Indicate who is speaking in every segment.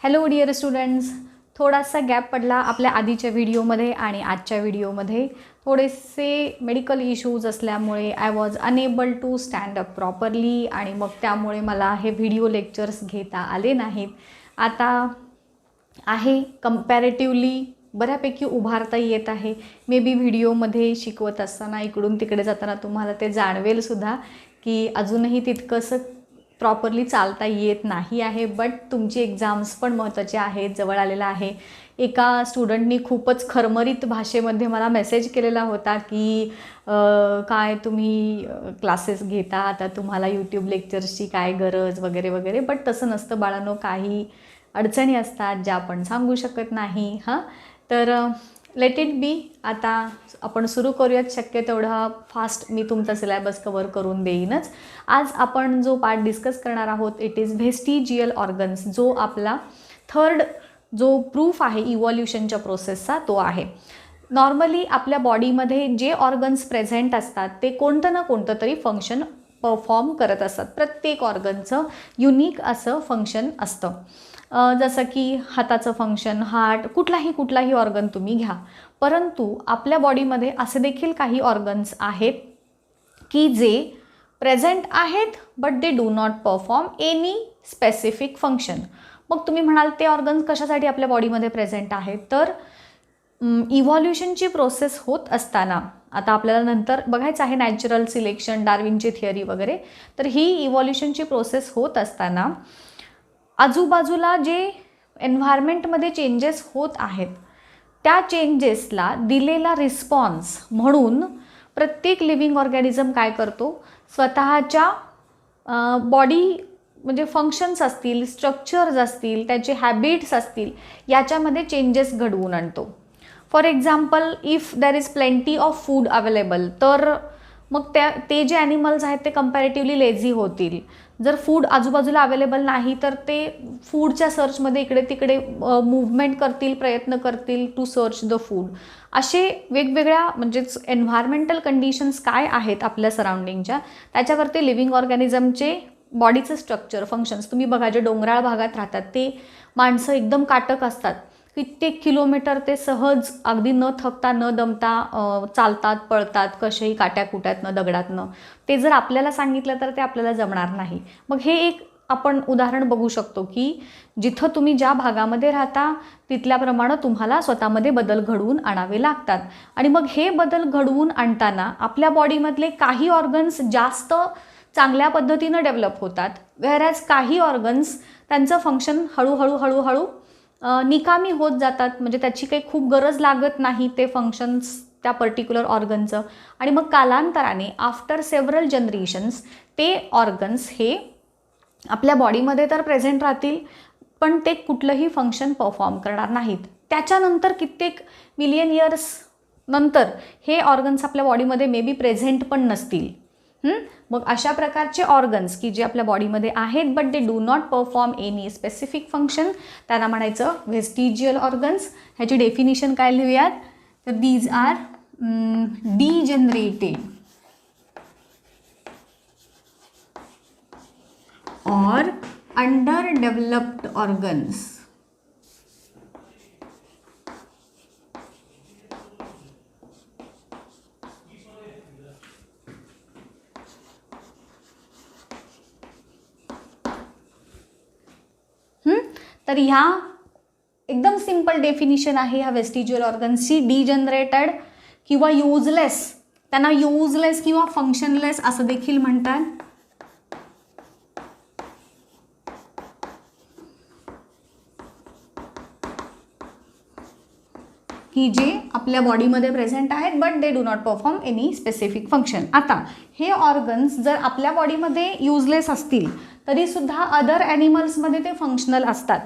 Speaker 1: Hello dear students, थोडासा gap पडला आपल्या आधीच्या व्हिडिओमध्ये आणि आजच्या व्हिडिओमध्ये. थोडेसे मेडिकल इश्यूज असल्यामुळे I was unable to stand up properly आणि मग त्यामुळे मला हे व्हिडिओ लेक्चर्स घेता आले नाहीत. आता आहे कंपॅरेटिव्हली बऱ्यापैकी उभारता येत आहे. मे बी व्हिडिओमध्ये शिकवत असताना इकडून तिकडे जाताना तुम्हाला ते जाणवेलसुद्धा की अजूनही तितकंसं प्रॉपरली चालता येत नाही आहे. बट तुमची एक्झाम्स पण महत्त्वाचे आहेत, जवळ आलेला आहे. एका स्टुडंटनी खूपच खरमरीत भाषेमध्ये मला मेसेज केलेला होता की काय तुम्ही क्लासेस घेता, आता तुम्हाला यूट्यूब लेक्चर्सची काय गरज वगैरे वगैरे. बट तसं नसतं बाळांनो, काही अडचणी असतात ज्या आपण सांगू शकत नाही. तर लेट इट बी. आता आपण सुरू करूयात. शक्य तेवढा फास्ट मी तुमचा सिलेबस कवर करून देईनच. आज आपण जो पार्ट डिस्कस करणार आहोत इट इज व्हेस्टिजियल ऑर्गन्स, जो आपला थर्ड जो प्रूफ आहे इव्हॉल्युशनच्या प्रोसेसचा तो आहे. नॉर्मली आपल्या बॉडीमध्ये जे ऑर्गन्स प्रेझेंट असतात ते कोणतं ना कोणतं तरी फंक्शन परफॉर्म करत असतात. प्रत्येक ऑर्गनचं युनिक असं फंक्शन असतं. जसं की हाताचं फंक्शन, हार्ट, कुठलाही ऑर्गन तुम्ही घ्या. परंतु आपल्या बॉडीमध्ये असे देखील काही ऑर्गन्स आहेत की जे प्रेझेंट आहेत but they do not perform any specific function. मग तुम्ही म्हणाल ते ऑर्गन्स कशासाठी आपल्या बॉडीमध्ये प्रेझेंट आहेत? तर इव्हॉल्युशनची प्रोसेस होत असताना, आता आपल्याला नंतर बघायचं आहे नॅचरल सिलेक्शन, डार्विनची थिअरी वगैरे. तर ही इव्हॉल्युशनची प्रोसेस होत असताना आजूबाजूला जे एन्व्हायरमेंटमध्ये चेंजेस होत आहेत त्या चेंजेसला दिलेला रिस्पॉन्स म्हणून प्रत्येक लिव्हिंग ऑर्गॅनिझम काय करतो, स्वतःच्या बॉडी म्हणजे फंक्शन्स असतील, स्ट्रक्चर्स असतील, त्याचे हॅबिट्स असतील, याच्यामध्ये चेंजेस घडवून आणतो. For example, if there is plenty of food available, तर मग ते जे ॲनिमल्स आहेत ते कंपॅरेटिव्हली लेझी होतील. जर फूड आजूबाजूला अवेलेबल नाही तर ते फूडच्या सर्चमध्ये इकडे तिकडे मूवमेंट करतील, प्रयत्न करतील टू सर्च द फूड. असे वेगवेगळ्या म्हणजेच एन्व्हायरमेंटल कंडिशन्स काय आहेत आपल्या सराउंडिंगच्या, त्याच्यावरती लिव्हिंग ऑर्गॅनिझमचे बॉडीचं स्ट्रक्चर, फंक्शन्स. तुम्ही बघा, जे डोंगराळ भागात राहतात ते माणसं एकदम काटक असतात. कित्येक किलोमीटर ते सहज अगदी न थकता न दमता चालतात, पळतात, कसेही काट्याकुट्यातनं, दगडातनं. ते जर आपल्याला सांगितलं तर ते आपल्याला जमणार नाही. मग हे एक आपण उदाहरण बघू शकतो की जिथं तुम्ही ज्या भागामध्ये राहता तिथल्याप्रमाणे तुम्हाला स्वतःमध्ये बदल घडवून आणावे लागतात. आणि मग हे बदल घडवून आणताना आपल्या बॉडीमधले काही ऑर्गन्स जास्त चांगल्या पद्धतीनं डेव्हलप होतात, व्हेअरॅज काही ऑर्गन्स त्यांचं फंक्शन हळूहळू निकामी होत जातात. म्हणजे त्याची काही खूप गरज लागत नाही ते फंक्शन्स त्या पर्टिक्युलर ऑर्गनचं. आणि मग कालांतराने आफ्टर सेव्हरल जनरेशन्स ते ऑर्गन्स हे आपल्या बॉडीमध्ये तर प्रेझेंट राहतील पण ते कुठलंही फंक्शन परफॉर्म करणार नाहीत. त्याच्यानंतर कित्येक मिलियन इयर्स नंतर हे ऑर्गन्स आपल्या बॉडीमध्ये मे बी प्रेझेंट पण नसतील. मग अशा प्रकारचे ऑर्गन्स की जे आपल्या बॉडीमध्ये आहेत but they do not perform any specific function, त्यांना म्हणायचं व्हेस्टिजियल ऑर्गन्स. ह्याची डेफिनिशन काय लिहूयात? तर these are degenerated or underdeveloped organs. तर ह्या एकदम सिंपल डेफिनिशन आहे ह्या वेस्टिजियल ऑर्गन्सची. डिजनरेटेड किंवा यूजलेस, त्यांना यूजलेस किंवा फंक्शनलेस असं देखील म्हणतात. की जे आपल्या बॉडीमध्ये प्रेझेंट आहेत but they do not perform any specific function. आता हे ऑर्गन्स जर आपल्या बॉडीमध्ये युजलेस असतील तरीसुद्धा अदर ॲनिमल्समध्ये ते फंक्शनल असतात.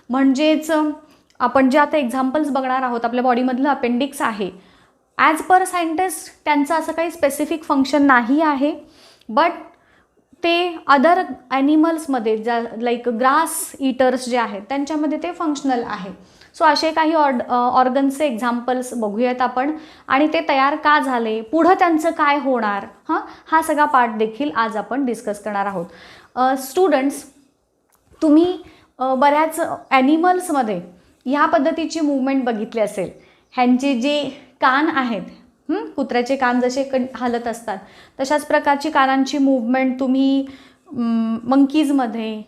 Speaker 1: म्हणजेच आपण जे आता एक्झाम्पल्स बघणार आहोत, आपल्या बॉडीमधलं अपेंडिक्स आहे. ॲज पर सायंटिस्ट त्यांचं असं काही स्पेसिफिक फंक्शन नाही आहे बट ते अदर ॲनिमल्समध्ये ज्या लाईक ग्रास ईटर्स जे आहेत त्यांच्यामध्ये ते फंक्शनल आहे. सो असे काही ऑर्गन्सचे एक्झाम्पल्स बघूयात आपण आणि ते तयार का झाले, पुढं त्यांचं काय होणार, हा सगळा पार्ट देखील आज आपण डिस्कस करणार आहोत. स्टुडंट्स, तुम्ही बऱ्याच ॲनिमल्समध्ये ह्या पद्धतीची मूवमेंट बघितली असेल. ह्यांचे जे कान आहेत, कुत्र्याचे कान जसे हालत असतात तशाच प्रकारची कानांची मूवमेंट तुम्ही मंकीजमध्ये,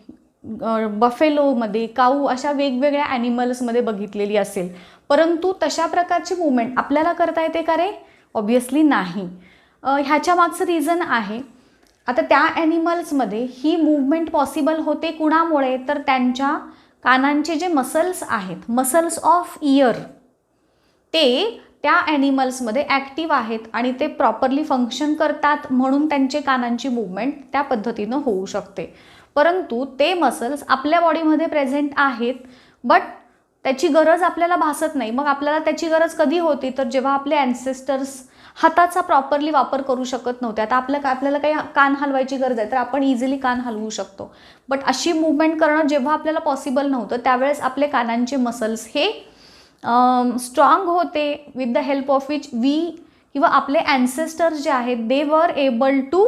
Speaker 1: बफेलोमध्ये, काऊ अशा वेगवेगळ्या ॲनिमल्समध्ये बघितलेली असेल. परंतु तशा प्रकारची मूवमेंट आपल्याला करता येते का रे? ऑब्वियसली नाही. ह्याच्या मागचं रिझन आहे. आता त्या ॲनिमल्समध्ये ही मूवमेंट पॉसिबल होते कुणामुळे? तर त्यांच्या कानांचे जे मसल्स आहेत, मसल्स ऑफ इयर, ते त्या ॲनिमल्समध्ये ॲक्टिव्ह आहेत आणि ते प्रॉपरली फंक्शन करतात, म्हणून त्यांचे कानांची मूवमेंट त्या पद्धतीनं होऊ शकते. परंतु ते मसल्स आपल्या बॉडीमध्ये प्रेझेंट आहेत, बट त्याची गरज आपल्याला भासत नाही. मग आपल्याला त्याची गरज कधी होती? तर जेव्हा आपले ॲन्सेस्टर्स हाताचा प्रॉपरली वापर करू शकत नव्हते. आता आपल्याला काही कान हलवायची गरज आहे तर आपण इझिली कान हलवू शकतो, बट अशी मूवमेंट करणं जेव्हा आपल्याला पॉसिबल नव्हतं त्यावेळेस आपले कानांचे मसल्स हे स्ट्रॉंग होते, with the help of which we किंवा आपले ॲन्सेस्टर्स जे आहेत they were able to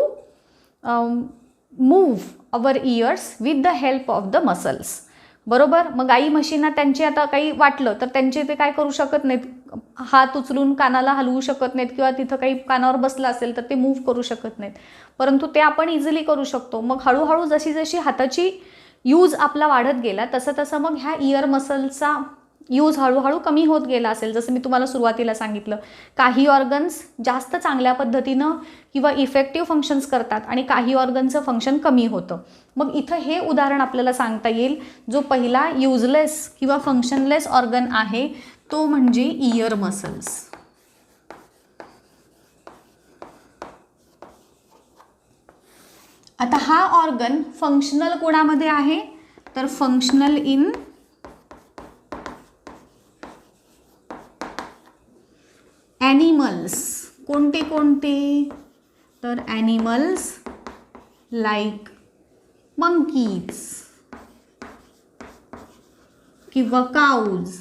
Speaker 1: move our ears with the help of the muscles. बरोबर. मग गाई म्हशींना त्यांचे आता काही वाटलं तर त्यांचे ते काय करू शकत नाहीत, हात उचलून कानाला हलवू शकत नाहीत किंवा तिथं काही कानावर बसलं असेल तर ते मूव्ह करू शकत नाहीत. परंतु ते आपण इझिली करू शकतो. मग हळूहळू जशी जशी हाताची यूज आपला वाढत गेला तसं तसं मग ह्या इयर मसल्सचा यूज हळूहळू कमी होत गेला असेल. जसं मी तुम्हाला सुरुवातीला सांगितलं, काही ऑर्गन्स जास्त चांगल्या पद्धतीनं किंवा इफेक्टिव्ह फंक्शन्स करतात आणि काही ऑर्गनचं फंक्शन कमी होतं. मग इथं हे उदाहरण आपल्याला सांगता येईल. जो पहिला युजलेस किंवा फंक्शनलेस ऑर्गन आहे तो म्हणजे इयर मसल्स. आता हा ऑर्गन फंक्शनल कोणामध्ये आहे? तर फंक्शनल इन ॲनिमल्स. कोणते कोणते? तर ॲनिमल्स लाईक मंकीज किंवा cows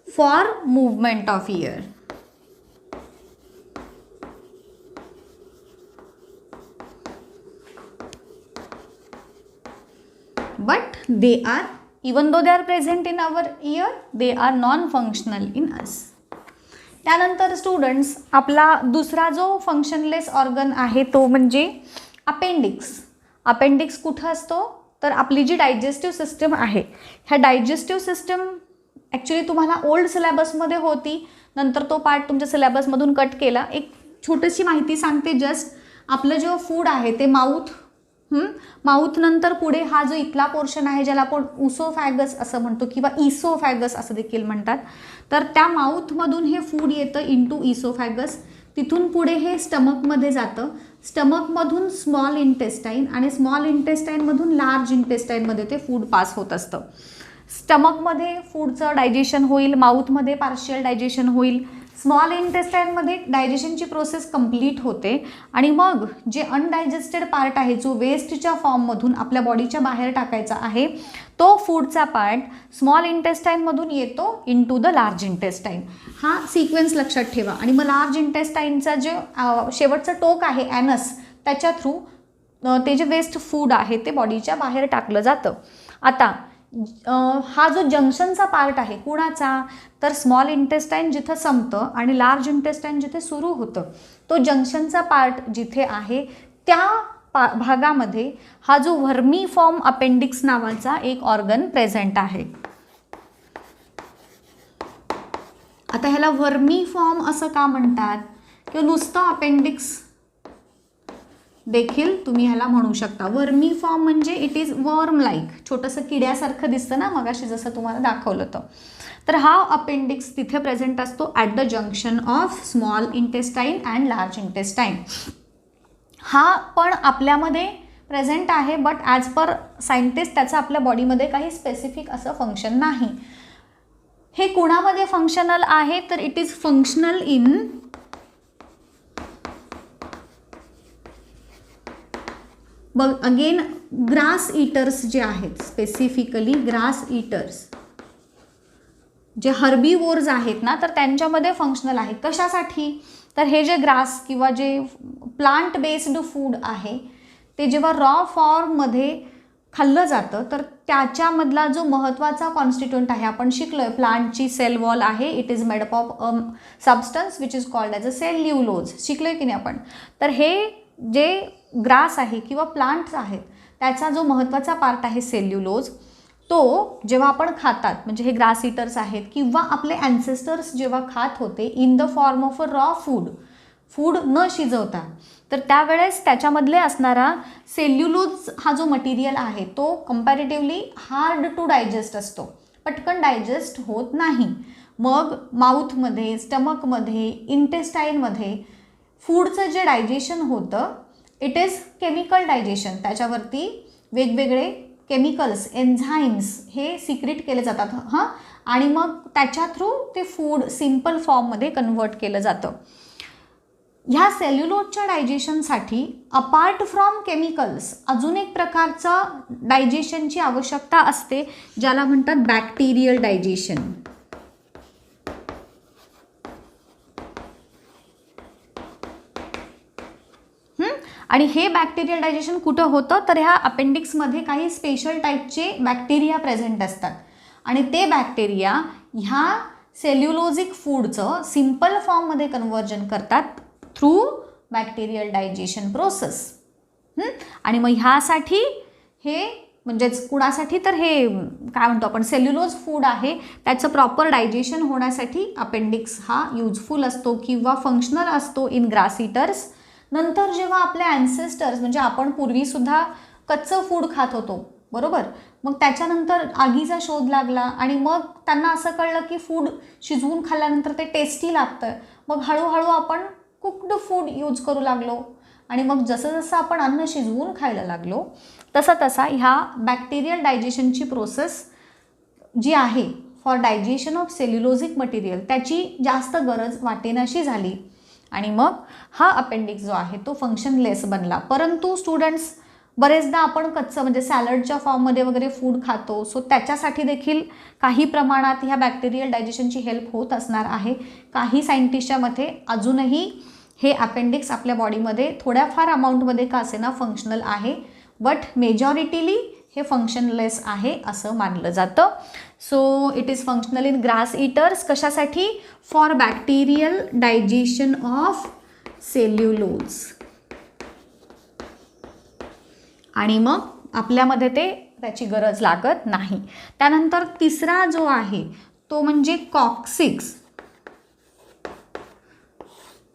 Speaker 1: for movement of ear. But they are, even though they are present in our ear, they are non functional in us. त्यानंतर स्टुडंट्स आपला दुसरा जो फंक्शनलेस ऑर्गन आहे तो म्हणजे अपेंडिक्स. अपेंडिक्स कुठं असतो? तर आपली जी डायजेस्टिव्ह सिस्टम आहे, ह्या डायजेस्टिव्ह सिस्टम ॲक्च्युली तुम्हाला ओल्ड सिलेबसमध्ये होती, नंतर तो पार्ट तुमच्या सिलेबसमधून कट केला. एक छोटीशी माहिती सांगते जस्ट. आपलं जे फूड आहे ते माउथ नंतर पुढे हा जो इथला पोर्शन आहे ज्याला आपण उसोफॅगस असं म्हणतो किंवा इसोफॅगस असं देखील म्हणतात, तर त्या माउथमधून हे फूड येतं इंटू इसोफॅगस. तिथून पुढे हे स्टमकमध्ये जातं, स्टमकमधून स्मॉल इंटेस्टाईन आणि स्मॉल इंटेस्टाईनमधून लार्ज इंटेस्टाईनमध्ये ते फूड पास होत असतं. स्टमकमध्ये फूडचं डायजेशन होईल, माउथमध्ये पार्शियल डायजेशन होईल, स्मॉल इंटेस्टाईनमध्ये डायजेशनची प्रोसेस कंप्लीट होते आणि मग जे अनडायजेस्टेड पार्ट आहे जो वेस्टच्या फॉर्ममधून आपल्या बॉडीच्या बाहेर टाकायचा आहे तो फूडचा पार्ट स्मॉल इंटेस्टाईनमधून येतो इंटू द लार्ज इंटेस्टाईन. हा सिक्वेन्स लक्षात ठेवा. आणि मग लार्ज इंटेस्टाईनचा जे शेवटचं टोक आहे ॲनस, त्याच्या थ्रू ते जे वेस्ट फूड आहे ते बॉडीच्या बाहेर टाकलं जातं. आता हा जो जंक्शनचा पार्ट आहे कुणाचा? तर स्मॉल इंटेस्टाईन जिथं संपतं आणि लार्ज इंटेस्टाईन जिथे सुरू होतं, तो जंक्शनचा पार्ट जिथे आहे त्या भागामध्ये हा जो व्हर्मीफॉर्म अपेंडिक्स नावाचा एक ऑर्गन प्रेझेंट आहे. आता ह्याला व्हर्मीफॉर्म असं का म्हणतात? किंवा नुसतं अपेंडिक्स देखील तुम्ही ह्याला म्हणू शकता. वर्मी फॉर्म म्हणजे इट इज वर्म लाईक, छोटंसं किड्यासारखं दिसतं ना मगाशी जसं तुम्हाला दाखवलं होतं. तर हा अपेंडिक्स तिथे प्रेझेंट असतो at the junction of small intestine and large intestine. हा पण आपल्यामध्ये प्रेझेंट आहे, बट ॲज पर सायंटिस्ट त्याचं आपल्या बॉडीमध्ये काही स्पेसिफिक असं फंक्शन नाही. हे कुणामध्ये फंक्शनल आहे? तर इट इज फंक्शनल इन बघ अगेन ग्रास ईटर्स जे आहेत, स्पेसिफिकली ग्रास ईटर्स जे हर्बीवोर्स आहेत ना, तर त्यांच्यामध्ये फंक्शनल आहे. कशासाठी? तर हे जे ग्रास किंवा जे प्लांट बेस्ड फूड आहे ते जेव्हा रॉ फॉर्ममध्ये खाल्लं जातं तर त्याच्यामधला जो महत्त्वाचा कॉन्स्टिट्युएंट आहे, आपण शिकलोय प्लांटची सेल वॉल आहे, it is made up of substance which is called as a cellulose. शिकलोय की नाही आपण. तर हे जे ग्रास आहे किंवा प्लांट्स आहेत त्याचा जो महत्त्वाचा पार्ट आहे सेल्युलोज, तो जेव्हा आपण खातात, म्हणजे हे ग्रास इटर्स आहेत किंवा आपले ॲन्सेस्टर्स जेव्हा खात होते in the form of a raw food न शिजवता, तर त्यावेळेस त्याच्यामधले असणारा सेल्युलोज हा जो मटेरियल आहे तो कंपॅरेटिव्हली हार्ड टू डायजेस्ट असतो, पटकन डायजेस्ट होत नाही. मग माउथमध्ये, स्टमकमध्ये, इंटेस्टाईनमध्ये फूडचं जे डायजेशन होतं इट इज केमिकल डायजेशन. त्याच्यावरती वेगवेगळे केमिकल्स, एन्झाईम्स हे सिक्रेट केले जातात आणि मग त्याच्या थ्रू ते फूड सिम्पल फॉर्ममध्ये कन्वर्ट केलं जातं. ह्या सेल्युलोजच्या डायजेशनसाठी अपार्ट फ्रॉम केमिकल्स अजून एक प्रकारचं डायजेशनची आवश्यकता असते, ज्याला म्हणतात बॅक्टेरियल डायजेशन. आणि हे बॅक्टेरियल डायजेशन कुठं होतं, तर ह्या अपेंडिक्समध्ये काही स्पेशल टाईपचे बॅक्टेरिया प्रेझेंट असतात आणि ते बॅक्टेरिया ह्या सेल्युलोजिक फूडचं सिम्पल फॉर्ममध्ये कन्व्हर्जन करतात थ्रू बॅक्टेरियल डायजेशन प्रोसेस. आणि मग ह्यासाठी हे म्हणजेच कुणासाठी, तर हे काय म्हणतो आपण सेल्युलोज फूड आहे त्याचं प्रॉपर डायजेशन होण्यासाठी अपेंडिक्स हा यूजफुल असतो किंवा फंक्शनल असतो इन ग्रास इटर्स. नंतर जेव्हा आपले ॲन्सेस्टर्स, म्हणजे आपण पूर्वीसुद्धा कच्चं फूड खात होतो बरोबर, मग त्याच्यानंतर आगीचा शोध लागला आणि मग त्यांना असं कळलं की फूड शिजवून खाल्ल्यानंतर ते टेस्टी लागतं. मग हळूहळू आपण कुक्ड फूड यूज करू लागलो आणि मग जसं जसं आपण अन्न शिजवून खायला लागलो तसा तसा ह्या बॅक्टेरियल डायजेशनची प्रोसेस जी आहे फॉर डायजेशन ऑफ सेल्युलोजिक मटेरियल त्याची जास्त गरज वाटेनाशी झाली आणि मग हा अपेंडिक्स जो आहे तो फंक्शनलेस बनला. परंतु स्टुडंट्स बरेचदा आपण कच्चं म्हणजे सॅलडच्या फॉर्ममध्ये वगैरे फूड खातो, सो त्याच्यासाठी देखील काही प्रमाणात ह्या बॅक्टेरियल डायजेशनची हेल्प होत असणार आहे. काही सायंटिस्टच्या मते अजूनही हे अपेंडिक्स आपल्या बॉडीमध्ये थोड्याफार अमाऊंटमध्ये का असेना फंक्शनल आहे, बट मेजॉरिटीली हे फंक्शनलेस आहे असं मानलं जातं. So it is functional in grass eaters. कशासाठी? For bacterial digestion of cellulose. आणि मग आपल्यामध्ये त्याची गरज लागत नाही. त्यानंतर तिसरा जो आहे तो म्हणजे कॉक्सिक्स.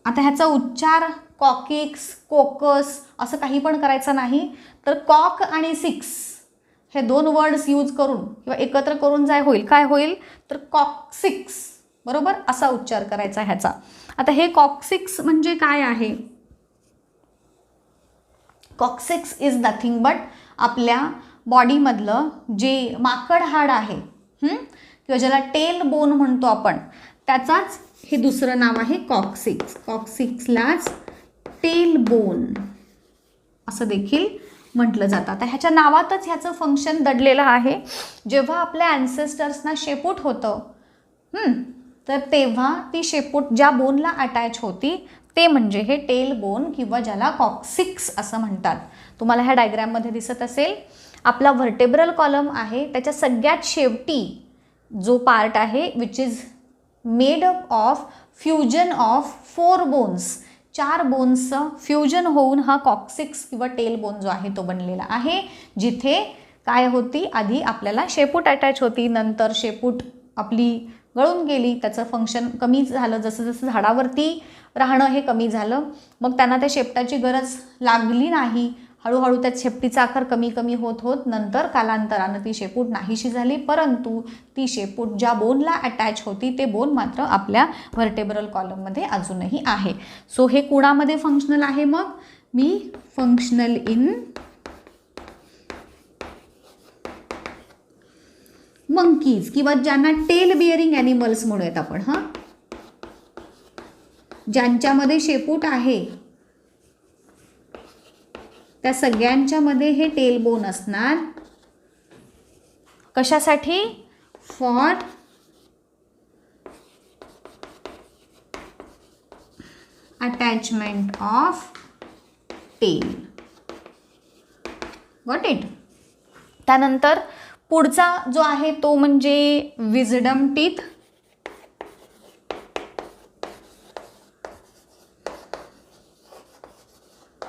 Speaker 1: आता ह्याचा उच्चार कॉकिक्स, कोकस असं काही पण करायचं नाही, तर कॉक आणि सिक्स हे दोन वर्ड्स यूज करून किंवा एकत्र करून काय होईल तर कॉक्सिक्स बरोबर असा उच्चार करायचा ह्याचा. आता हे कॉक्सिक्स म्हणजे काय आहे? कॉक्सिक्स इज नथिंग बट आपल्या बॉडीमधलं जे माकड हाड आहे किंवा ज्याला टेल बोन म्हणतो आपण, त्याचाच हे दुसरं नाव आहे कॉक्सिक्स. कॉक्सिक्सलाच टेल बोन असं देखील म्हटलं जातं. आता ह्याच्या नावातच ह्याचं फंक्शन दडलेलं आहे. जेव्हा आपल्या ॲन्सेस्टर्सना शेपूट होतं तर तेव्हा ती शेपूट ज्या बोनला अटॅच होती ते म्हणजे हे टेल बोन किंवा ज्याला कॉक्सिक्स असं म्हणतात. तुम्हाला ह्या डायग्रॅममध्ये दिसत असेल आपला व्हर्टेब्रल कॉलम आहे, त्याच्या सगळ्यात शेवटी जो पार्ट आहे which is made up of fusion of 4 bones, 4 बोन्सचं फ्युजन होऊन हा कॉक्सिक्स किंवा टेल बोन जो आहे तो बनलेला आहे. जिथे काय होती, आधी आपल्याला शेपूट अटॅच होती, नंतर शेपूट आपली गळून गेली, त्याचं फंक्शन कमी झालं, जसं जसं झाडावरती राहणं हे कमी झालं, मग त्यांना त्या शेपटाची गरज लागली नाही. हळूहळू त्या शेपटीचा आकार कमी कमी होत होत नंतर कालांतरानं ती शेपूट नाहीशी झाली, परंतु ती शेपूट ज्या बोनला अटॅच होती ते बोन मात्र आपल्या व्हर्टेब्रल कॉलममध्ये अजूनही आहे. सो हे कुणामध्ये फंक्शनल आहे? मग मी फंक्शनल इन मंकीज किंवा ज्यांना टेल बिअरिंग ॲनिमल्स म्हणूयात आपण, ज्यांच्यामध्ये शेपूट आहे त्या सगळ्यांच्यामध्ये हे टेल बोन असणार. कशासाठी? For attachment of tail. Got it? त्यानंतर पुढचा जो आहे तो म्हणजे विजडम टीथ.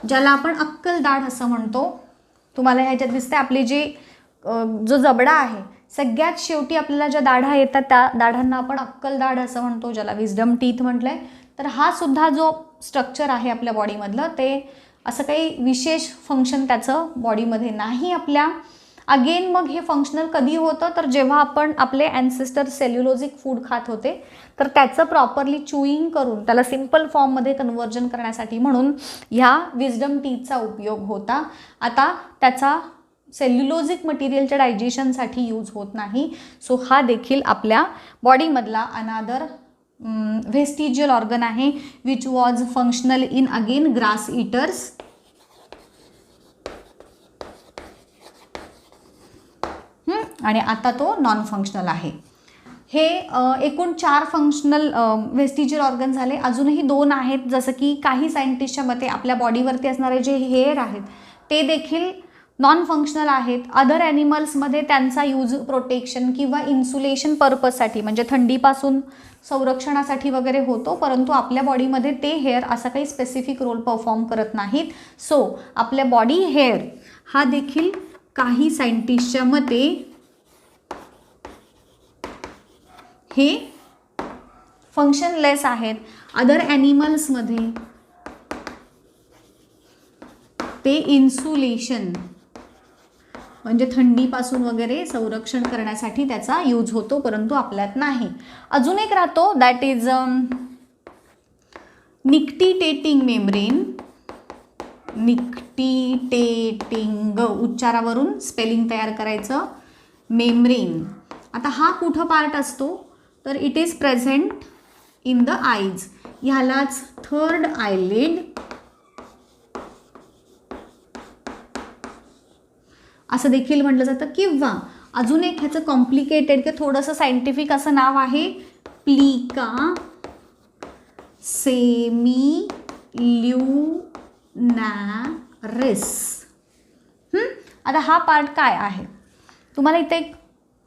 Speaker 1: ज्याला आपण अक्कल दाढ असं म्हणतो. तुम्हाला ह्याच्यात दिसते आपली जी जो जबडा आहे सगळ्यात शेवटी आपल्याला ज्या दाढा येतात त्या दाढांना आपण अक्कल दाढ असं म्हणतो, ज्याला विजडम टीथ म्हटलंय. तर हा सुद्धा जो स्ट्रक्चर आहे आपल्या बॉडीमधलं ते असं काही विशेष फंक्शन त्याचं बॉडीमध्ये नाही आपल्या. अगेन मग हे फंक्शनल कधी होतं तर जेव्हा आपण आपले ॲन्सेस्टर सेल्युलोजिक फूड खात होते तर त्याचं प्रॉपरली च्युईंग करून त्याला सिम्पल फॉर्ममध्ये कन्व्हर्जन करण्यासाठी म्हणून ह्या विजडम टीथचा उपयोग होता. आता त्याचा सेल्युलोजिक मटेरियलच्या डायजेशनसाठी यूज होत नाही. सो हा देखील आपल्या बॉडीमधला अनादर व्हेस्टिजियल ऑर्गन आहे which was functional in again grass eaters. आणि आता तो नॉन फंक्शनल आहे. हे एकूण 4 फंक्शनल व्हेस्टिजियल ऑर्गन झाले. अजूनही 2 आहेत, जसं की काही सायंटिस्टच्या मते आपल्या बॉडीवरती असणारे जे हेअर आहेत ते देखील नॉन फंक्शनल आहेत. अदर ॲनिमल्समध्ये त्यांचा यूज प्रोटेक्शन किंवा इन्सुलेशन पर्पजसाठी म्हणजे थंडीपासून संरक्षणासाठी वगैरे होतो, परंतु आपल्या बॉडीमध्ये ते हेअर असा काही स्पेसिफिक रोल परफॉर्म करत नाहीत. सो आपल्या बॉडी हेअर हा देखील काही सायंटिस्टच्या मते हे फंक्शनलेस आहेत. अदर ॲनिमल्समध्ये ते इन्सुलेशन म्हणजे थंडीपासून वगैरे संरक्षण करण्यासाठी त्याचा यूज होतो, परंतु आपल्यात नाही. अजून एक राहतो that is nictitating membrane. Nictitating उच्चारावरून स्पेलिंग तयार करायचं, मेम्ब्रेन. आता हा कुठं पार्ट असतो तर it is present in the eyes. ह्यालाच थर्ड आयलिड असं देखील म्हटलं जातं, किंवा अजून एक ह्याचं कॉम्प्लिकेटेड की थोडंसं सायंटिफिक असं नाव आहे प्लिका सेमिल्युनारिस. आता हा पार्ट काय आहे तुम्हाला इथे एक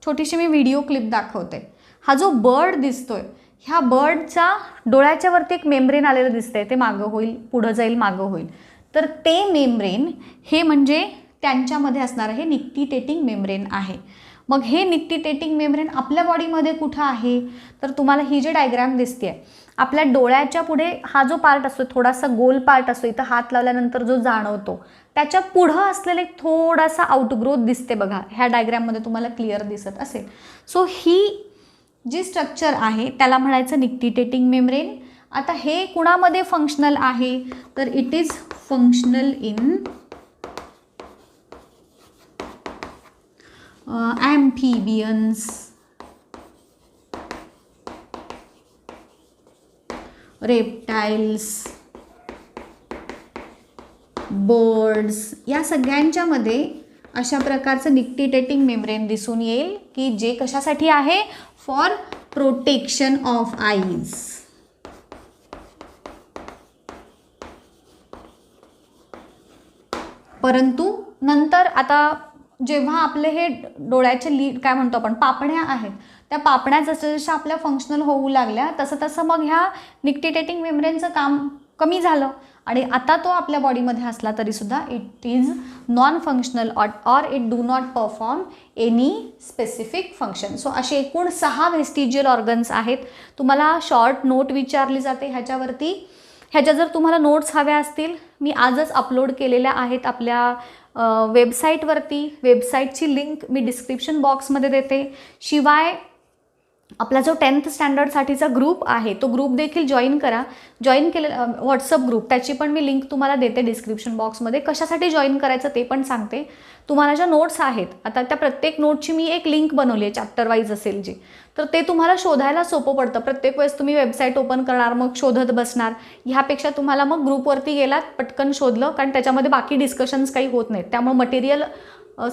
Speaker 1: छोटीशी मी व्हिडिओ क्लिप दाखवते. हा जो बर्ड दिसतोय ह्या बर्डच्या डोळ्याच्या वरती एक मेम्ब्रेन आलेलं दिसतंय, ते मागं होईल, पुढं जाईल, मागं होईल. तर ते मेम्ब्रेन हे म्हणजे त्यांच्यामध्ये असणारं हे निक्टिटेटिंग मेम्ब्रेन आहे. मग हे निक्टिटेटिंग मेम्ब्रेन आपल्या बॉडीमध्ये कुठं आहे तर तुम्हाला ही जी डायग्राम दिसते आपल्या डोळ्याच्या पुढे हा जो पार्ट असतो थोडासा गोल पार्ट असतो, इथं हात लावल्यानंतर जो जाणवतो त्याच्या पुढं असलेले थोडासा आउटग्रोथ दिसते बघा. ह्या डायग्राममध्ये तुम्हाला क्लिअर दिसत असेल. सो ही जी स्ट्रक्चर आहे त्याला म्हणायचं निक्टिटेटिंग मेम्ब्रेन. आता हे कुणामध्ये फंक्शनल आहे तर it is functional in amphibians, reptiles, birds या सगळ्यांच्यामध्ये अशा प्रकारचं निक्टिटेटिंग मेम्ब्रेन दिसून येईल की जे कशासाठी आहे फॉर प्रोटेक्शन ऑफ आईज. परंतु नंतर आता जेव्हा आपले हे डोळ्याचे लीड काय म्हणतो आपण पापण्या आहेत त्या पापण्या जसं जशा आपल्या फंक्शनल होऊ लागल्या तसं तसं मग ह्या निक्टिटेटिंग मेम्ब्रेनचं काम कमी झालं आणि आता तो आपल्या बॉडीमध्ये असला तरीसुद्धा it is non functional or it do not perform any specific function. So असे एकूण 6 व्हेस्टिजियल ऑर्गन्स आहेत. तुम्हाला शॉर्ट नोट विचारली जाते ह्याच्यावरती. ह्याच्या जर तुम्हाला नोट्स हव्या असतील मी आजच अपलोड केलेल्या आहेत आपल्या वेबसाईटवरती. वेबसाईटची लिंक मी डिस्क्रिप्शन बॉक्समध्ये देते. शिवाय आपला जो 10th स्टँडर्डसाठीचा ग्रुप आहे तो ग्रुप देखील जॉईन करा. जॉईन केलेला व्हॉट्सअप ग्रुप त्याची पण मी लिंक तुम्हाला देते डिस्क्रिप्शन बॉक्समध्ये. कशासाठी जॉईन करायचं ते पण सांगते. तुम्हाला ज्या नोट्स आहेत आता त्या प्रत्येक नोटची मी एक लिंक बनवली आहे चॅप्टर वाईज असेल जी, तर ते तुम्हाला शोधायला सोपं पडतं. प्रत्येक वेळेस तुम्ही वेबसाईट ओपन करणार मग शोधत बसणार, ह्यापेक्षा तुम्हाला मग ग्रुपवरती गेलात पटकन शोधलं, कारण त्याच्यामध्ये बाकी डिस्कशन्स काही होत नाहीत. त्यामुळे मटेरियल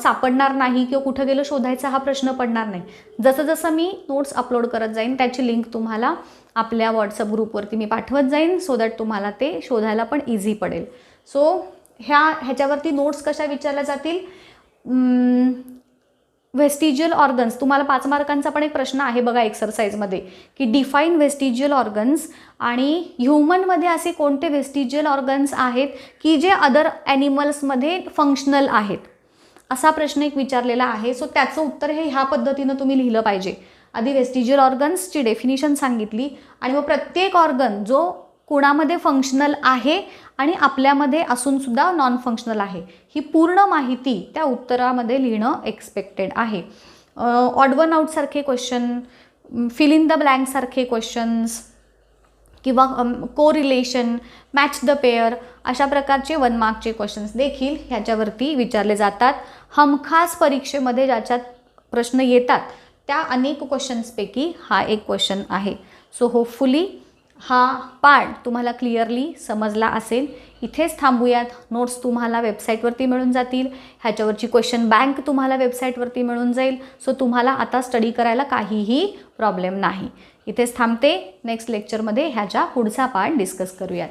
Speaker 1: सापडणार नाही किंवा कुठं गेलं शोधायचा हा प्रश्न पडणार नाही. जसं जसं मी नोट्स अपलोड करत जाईन त्याची लिंक तुम्हाला आपल्या व्हॉट्सअप ग्रुपवरती मी पाठवत जाईन सो दॅट तुम्हाला ते शोधायला पण इझी पडेल. सो ह्याच्यावरती नोट्स कशा विचारल्या जातील व्हेस्टिजियल ऑर्गन्स, तुम्हाला 5 मार्कांचा पण एक प्रश्न आहे बघा एक्सरसाइजमध्ये, की डिफाईन व्हेस्टिजियल ऑर्गन्स आणि ह्युमनमध्ये असे कोणते व्हेस्टिजियल ऑर्गन्स आहेत की जे अदर ॲनिमल्समध्ये फंक्शनल आहेत, असा प्रश्न एक विचारलेला आहे. सो त्याचं उत्तर हे ह्या पद्धतीनं तुम्ही लिहिलं पाहिजे. आधी व्हेस्टिजियल ऑर्गन्सची डेफिनिशन सांगितली आणि मग प्रत्येक ऑर्गन जो कुणामध्ये फंक्शनल आहे आणि आपल्यामध्ये असूनसुद्धा नॉन फंक्शनल आहे, ही पूर्ण माहिती त्या उत्तरामध्ये लिहिणं एक्सपेक्टेड आहे. ऑड वन आउटसारखे क्वेश्चन, फिल इन द ब्लँकसारखे क्वेश्चन्स किंवा को रिलेशन, मॅच द पेअर अशा प्रकारचे 1 मार्कचे क्वेश्चन्स देखील ह्याच्यावरती विचारले जातात. हमखास परीक्षेमध्ये ज्याच्यात प्रश्न येतात त्या अनेक क्वेश्चन्सपैकी हा एक क्वेश्चन आहे. सो होपफुली हा पार्ट तुम्हाला क्लिअरली समजला असेल. इथेच थांबूयात. नोट्स तुम्हाला वेबसाईटवरती मिळून जातील, ह्याच्यावरची क्वेश्चन बँक तुम्हाला वेबसाईटवरती मिळून जाईल. सो तुम्हाला आता स्टडी करायला काहीही प्रॉब्लेम नाही. इथेच थांबते. नेक्स्ट लेक्चरमध्ये ह्याच्या पुढचा पार्ट डिस्कस करूयात.